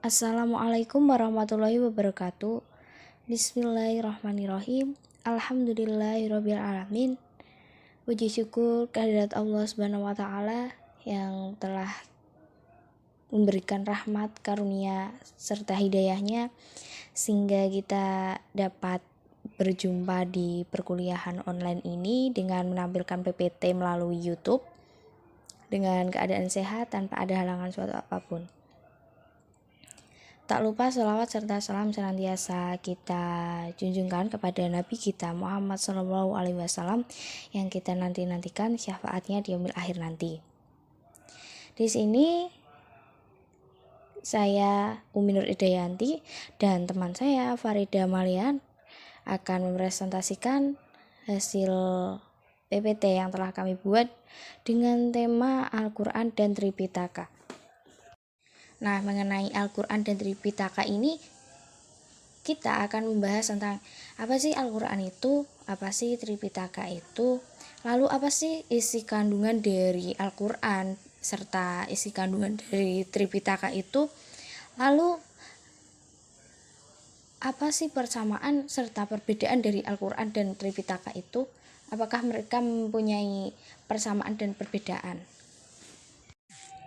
Assalamualaikum warahmatullahi wabarakatuh. Bismillahirrahmanirrahim. Alhamdulillahirabbil alamin. Puji syukur kehadirat Allah Subhanahu wa taala yang telah memberikan rahmat, karunia serta hidayahnya sehingga kita dapat berjumpa di perkuliahan online ini dengan menampilkan PPT melalui YouTube dengan keadaan sehat tanpa ada halangan suatu apapun. Tak lupa sholawat serta salam senantiasa kita junjungkan kepada Nabi kita Muhammad SAW yang kita nantikan syafaatnya di yaumil akhir nanti. Di sini saya Umi Nur Idayanti dan teman saya Farida Malian akan mempresentasikan hasil PPT yang telah kami buat dengan tema Al-Quran dan Tripitaka. Nah, mengenai Al-Quran dan Tripitaka ini kita akan membahas tentang apa sih Al-Quran itu, apa sih Tripitaka itu, lalu apa sih isi kandungan dari Al-Quran serta isi kandungan dari Tripitaka itu, lalu apa sih persamaan serta perbedaan dari Al-Quran dan Tripitaka itu, apakah mereka mempunyai persamaan dan perbedaan.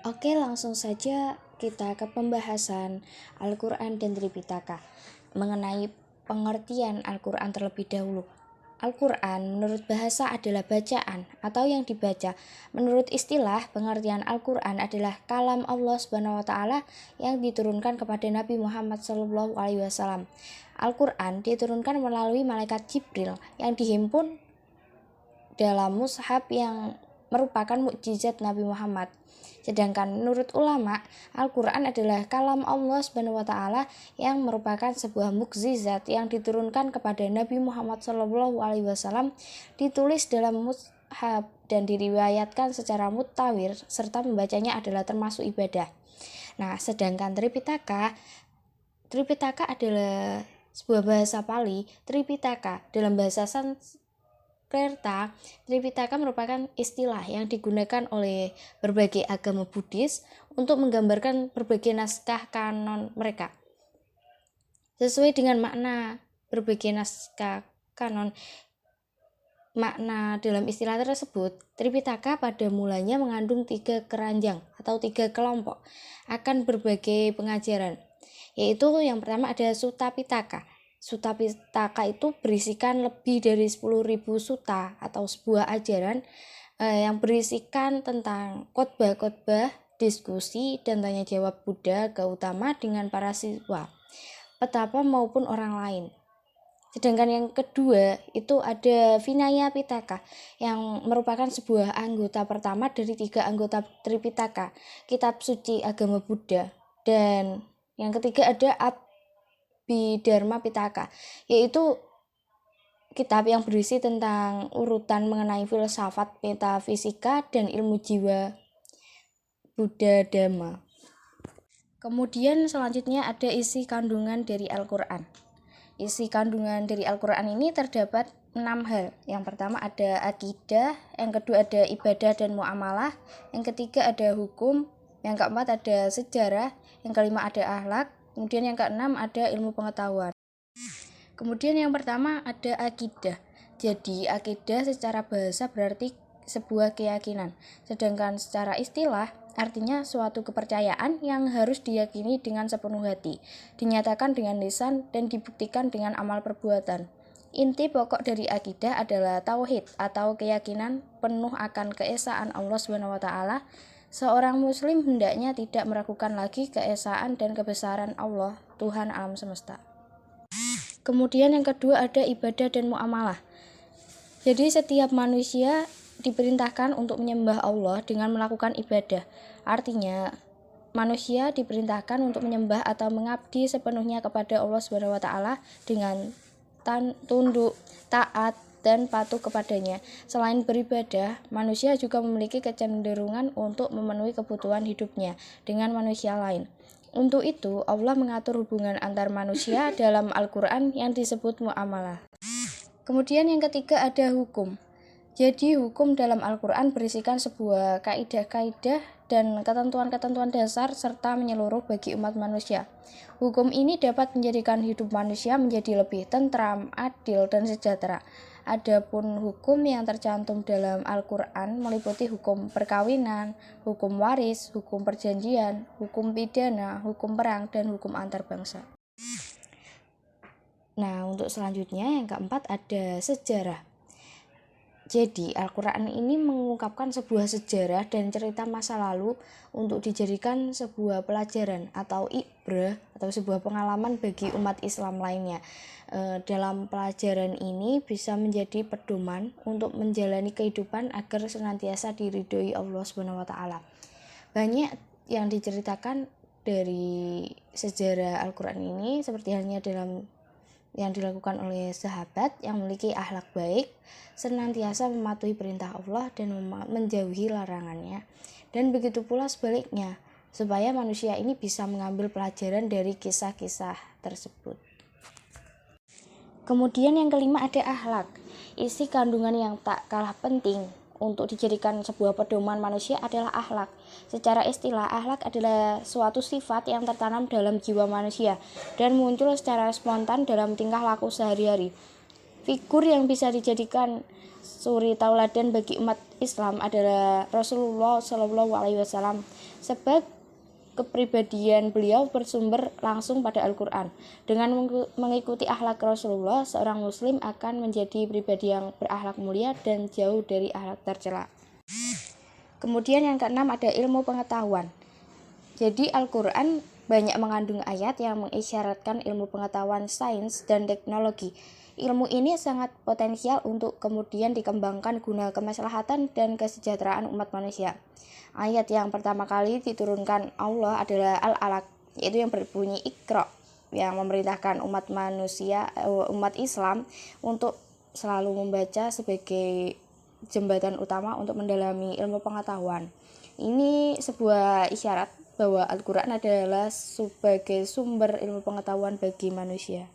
Oke, langsung saja kita ke pembahasan Al-Quran dan Tripitaka. Mengenai pengertian Al-Quran terlebih dahulu. Al-Quran menurut bahasa adalah bacaan atau yang dibaca. Menurut istilah, pengertian Al-Quran adalah kalam Allah Subhanahu wa taala yang diturunkan kepada Nabi Muhammad SAW. Al-Quran diturunkan melalui malaikat Jibril yang dihimpun dalam mushaf yang merupakan mukjizat Nabi Muhammad. Sedangkan menurut ulama, Al-Quran adalah kalam Allah Subhanahu wa taala yang merupakan sebuah mukjizat yang diturunkan kepada Nabi Muhammad SAW, ditulis dalam mushaf dan diriwayatkan secara mutawir serta membacanya adalah termasuk ibadah. Nah, sedangkan Tripitaka adalah sebuah bahasa Pali. Tripitaka dalam bahasa Sanskerta, Tripitaka merupakan istilah yang digunakan oleh berbagai agama Buddhis untuk menggambarkan berbagai naskah kanon mereka. Sesuai dengan makna berbagai naskah kanon, makna dalam istilah tersebut, Tripitaka pada mulanya mengandung 3 keranjang atau 3 kelompok akan berbagai pengajaran, yaitu yang pertama ada Sutta Pitaka. Sutta Pitaka itu berisikan lebih dari 10.000 sutta atau sebuah ajaran yang berisikan tentang khotbah-khotbah, diskusi, dan tanya jawab Buddha Gautama dengan para siswa, petapa maupun orang lain. Sedangkan yang kedua itu ada Vinaya Pitaka yang merupakan sebuah anggota pertama dari 3 anggota Tripitaka, kitab suci agama Buddha. Dan yang ketiga ada Abhidharma Pitaka, yaitu kitab yang berisi tentang urutan mengenai filsafat, metafisika, dan ilmu jiwa Buddha Dhamma. Kemudian selanjutnya ada isi kandungan dari Al-Quran. Isi kandungan dari Al-Quran ini terdapat 6 hal. Yang pertama ada akidah, yang kedua ada ibadah dan muamalah, yang ketiga ada hukum, yang keempat ada sejarah, yang kelima ada akhlak, kemudian yang keenam ada ilmu pengetahuan. Kemudian yang pertama ada akidah. Jadi akidah secara bahasa berarti sebuah keyakinan. Sedangkan secara istilah artinya suatu kepercayaan yang harus diyakini dengan sepenuh hati, dinyatakan dengan lisan dan dibuktikan dengan amal perbuatan. Inti pokok dari akidah adalah tauhid atau keyakinan penuh akan keesaan Allah Subhanahu wa taala. Seorang muslim hendaknya tidak meragukan lagi keesaan dan kebesaran Allah, Tuhan alam semesta. Kemudian yang kedua ada ibadah dan muamalah. Jadi setiap manusia diperintahkan untuk menyembah Allah dengan melakukan ibadah. Artinya manusia diperintahkan untuk menyembah atau mengabdi sepenuhnya kepada Allah Subhanahu wa taala dengan tunduk, taat, dan patuh kepadanya. Selain beribadah, manusia juga memiliki kecenderungan untuk memenuhi kebutuhan hidupnya dengan manusia lain. Untuk itu, Allah mengatur hubungan antar manusia dalam Al-Quran yang disebut muamalah. Kemudian yang ketiga ada hukum. Jadi hukum dalam Al-Quran berisikan sebuah kaidah-kaidah dan ketentuan-ketentuan dasar serta menyeluruh bagi umat manusia. Hukum ini dapat menjadikan hidup manusia menjadi lebih tentram, adil, dan sejahtera. Adapun hukum yang tercantum dalam Al-Quran meliputi hukum perkawinan, hukum waris, hukum perjanjian, hukum pidana, hukum perang, dan hukum antar bangsa. Nah, untuk selanjutnya yang keempat ada sejarah. Jadi, Al-Quran ini mengungkapkan sebuah sejarah dan cerita masa lalu untuk dijadikan sebuah pelajaran atau ibrah atau sebuah pengalaman bagi umat Islam lainnya. Dalam pelajaran ini bisa menjadi pedoman untuk menjalani kehidupan agar senantiasa diridhoi Allah SWT. Banyak yang diceritakan dari sejarah Al-Quran ini seperti halnya dalam yang dilakukan oleh sahabat yang memiliki akhlak baik, senantiasa mematuhi perintah Allah dan menjauhi larangannya. Dan begitu pula sebaliknya, supaya manusia ini bisa mengambil pelajaran dari kisah-kisah tersebut. Kemudian yang kelima ada akhlak. Isi kandungan yang tak kalah penting untuk dijadikan sebuah pedoman manusia adalah akhlak. Secara istilah, akhlak adalah suatu sifat yang tertanam dalam jiwa manusia dan muncul secara spontan dalam tingkah laku sehari-hari. Figur yang bisa dijadikan suri tauladan bagi umat Islam adalah Rasulullah SAW, sebab kepribadian beliau bersumber langsung pada Al-Quran. Dengan mengikuti akhlak Rasulullah, seorang muslim akan menjadi pribadi yang berakhlak mulia dan jauh dari akhlak tercela. Kemudian yang keenam ada ilmu pengetahuan. Jadi Al-Quran banyak mengandung ayat yang mengisyaratkan ilmu pengetahuan sains dan teknologi. Ilmu ini sangat potensial untuk kemudian dikembangkan guna kemaslahatan dan kesejahteraan umat manusia. Ayat yang pertama kali diturunkan Allah adalah Al-Alaq, yaitu yang berbunyi Iqra, yang memerintahkan umat Islam untuk selalu membaca sebagai jembatan utama untuk mendalami ilmu pengetahuan. Ini sebuah isyarat bahwa Al-Quran adalah sebagai sumber ilmu pengetahuan bagi manusia.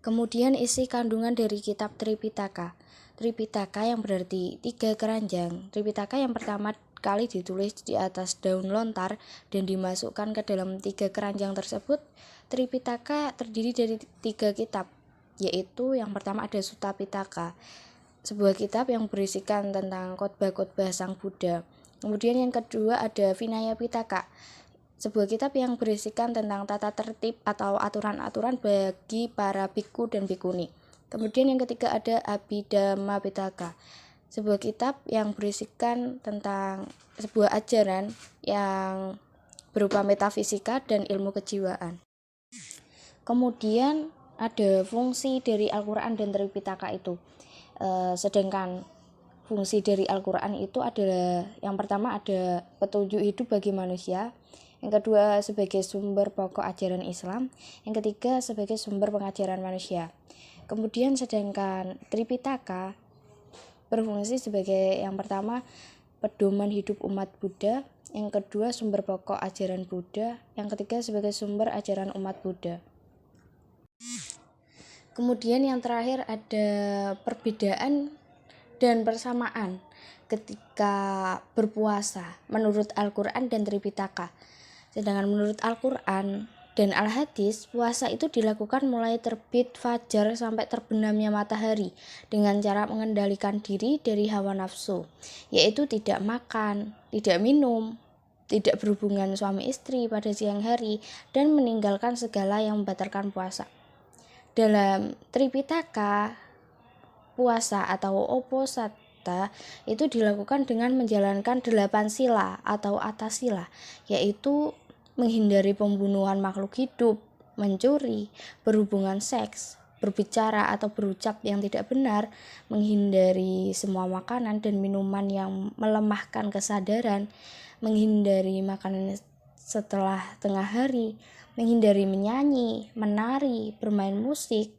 Kemudian isi kandungan dari kitab Tripitaka. Tripitaka yang berarti 3 keranjang. Tripitaka yang pertama kali ditulis di atas daun lontar dan dimasukkan ke dalam 3 keranjang tersebut. Tripitaka terdiri dari 3 kitab, yaitu yang pertama ada Sutta Pitaka, sebuah kitab yang berisikan tentang khotbah-khotbah Sang Buddha. Kemudian yang kedua ada Vinaya Pitaka, sebuah kitab yang berisikan tentang tata tertib atau aturan-aturan bagi para biku dan bikuni. Kemudian yang ketiga ada Abhidhamma Pitaka, sebuah kitab yang berisikan tentang sebuah ajaran yang berupa metafisika dan ilmu kejiwaan. Kemudian ada fungsi dari Al-Quran dan Tripitaka itu. Sedangkan fungsi dari Al-Quran itu adalah yang pertama ada petunjuk hidup bagi manusia, yang kedua sebagai sumber pokok ajaran Islam, yang ketiga sebagai sumber pengajaran manusia. Kemudian sedangkan Tripitaka berfungsi sebagai yang pertama pedoman hidup umat Buddha, yang kedua sumber pokok ajaran Buddha, yang ketiga sebagai sumber ajaran umat Buddha. Kemudian yang terakhir ada perbedaan dan persamaan ketika berpuasa menurut Al-Quran dan Tripitaka. Sedangkan menurut Al-Quran dan Al-Hadis, puasa itu dilakukan mulai terbit fajar sampai terbenamnya matahari dengan cara mengendalikan diri dari hawa nafsu, yaitu tidak makan, tidak minum, tidak berhubungan suami istri pada siang hari, dan meninggalkan segala yang membatalkan puasa. Dalam Tripitaka, puasa atau oposata itu dilakukan dengan menjalankan 8 sila atau atasila, yaitu menghindari pembunuhan makhluk hidup, mencuri, berhubungan seks, berbicara atau berucap yang tidak benar, menghindari semua makanan dan minuman yang melemahkan kesadaran, menghindari makanan setelah tengah hari, menghindari menyanyi, menari, bermain musik,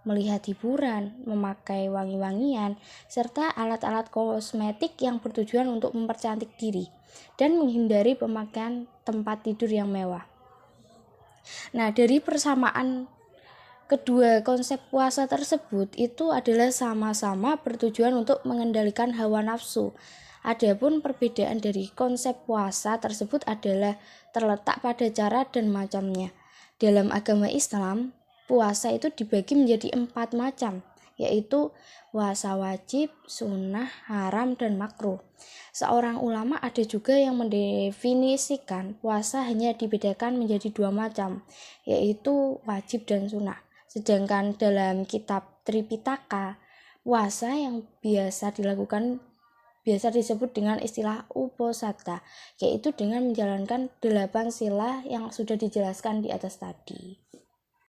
melihat hiburan, memakai wangi-wangian, serta alat-alat kosmetik yang bertujuan untuk mempercantik diri, dan menghindari pemakaian tempat tidur yang mewah. Nah, dari persamaan Kedua konsep puasa tersebut itu adalah sama-sama bertujuan untuk mengendalikan hawa nafsu. Adapun perbedaan dari konsep puasa tersebut adalah terletak pada cara dan macamnya. Dalam agama Islam, puasa itu dibagi menjadi 4 macam, yaitu puasa wajib, sunnah, haram, dan makruh. Seorang ulama ada juga yang mendefinisikan puasa hanya dibedakan menjadi 2 macam, yaitu wajib dan sunnah. Sedangkan dalam kitab Tripitaka, puasa yang biasa disebut dengan istilah uposatha, yaitu dengan menjalankan 8 sila yang sudah dijelaskan di atas tadi.